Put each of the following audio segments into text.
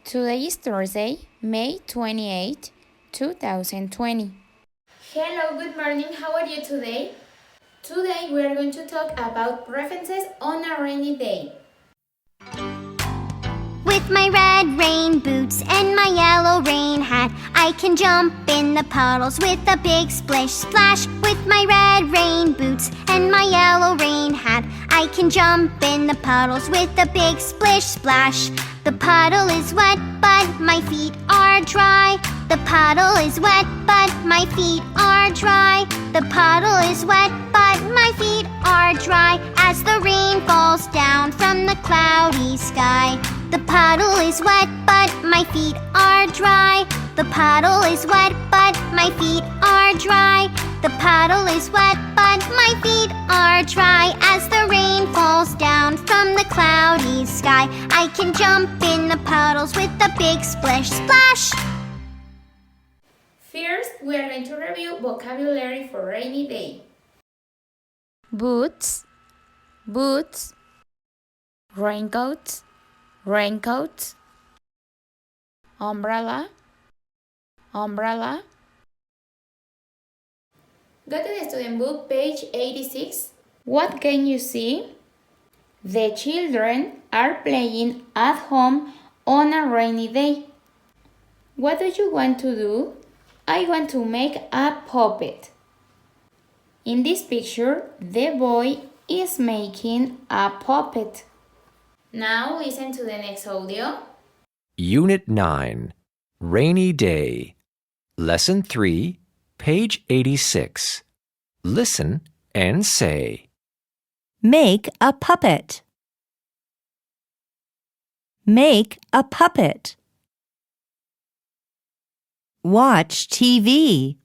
Today is Thursday, May 28, 2020. Hello, good morning. How are you today? Today we are going to talk about preferences on a rainy day. With my red rain boots and my yellow rain hat, I can jump in the puddles with a big splish splash. With my red rain boots and my yellow rain hat, I can jump in the puddles with a big splish splash. The puddle is wet, but my feet are dry. The puddle is wet, but my feet are dry. The puddle is wet, but my feet are dry as the rain falls down from the cloudy sky. The puddle is wet, but my feet are dry. The puddle is wet, but my feet are dry. The puddle is wet, but my feet are dry as the rain falls down from the cloudy sky. I can jump in the puddles with a big splish splash. First, we are going to review vocabulary for rainy day. Boots, boots, raincoats, raincoats, umbrella, umbrella. Go to the student book, page 86. What can you see? The children are playing at home on a rainy day. What do you want to do? I want to make a puppet. In this picture, the boy is making a puppet. Now listen to the next audio. Unit 9, Rainy Day. Lesson 3, page 86. Listen and say. Make a puppet. Make a puppet. Watch TV.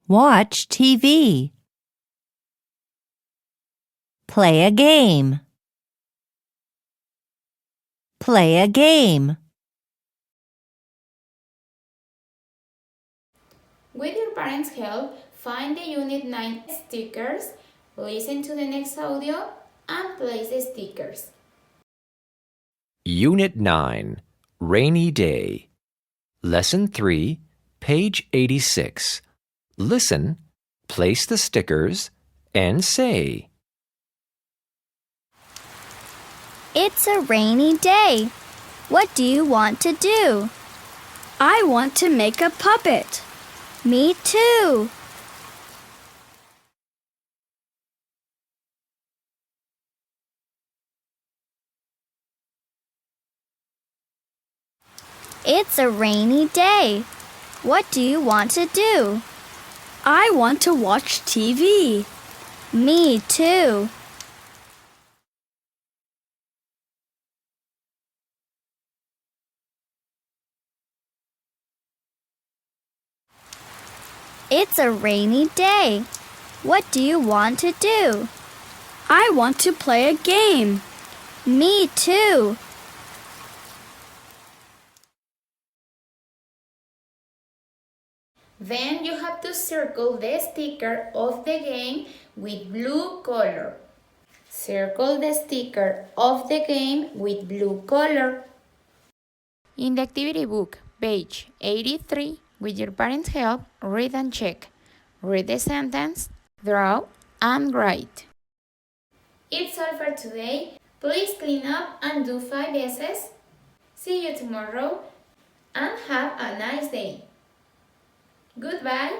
Watch TV. Play a game. Play a game. With your parents' help, find the Unit 9 stickers, listen to the next audio, and place the stickers. Unit 9, Rainy Day. Lesson 3, page 86. Listen, place the stickers, and say. It's a rainy day. What do you want to do? I want to make a puppet. Me too. It's a rainy day. What do you want to do? I want to watch TV. Me too. It's a rainy day. What do you want to do? I want to play a game. Me too. Then you have to circle the sticker of the game with blue color. Circle the sticker of the game with blue color. In the activity book, page 83, with your parents' help, read and check. Read the sentence, draw, and write. It's all for today. Please clean up and do 5 S's. See you tomorrow and have a nice day. Goodbye.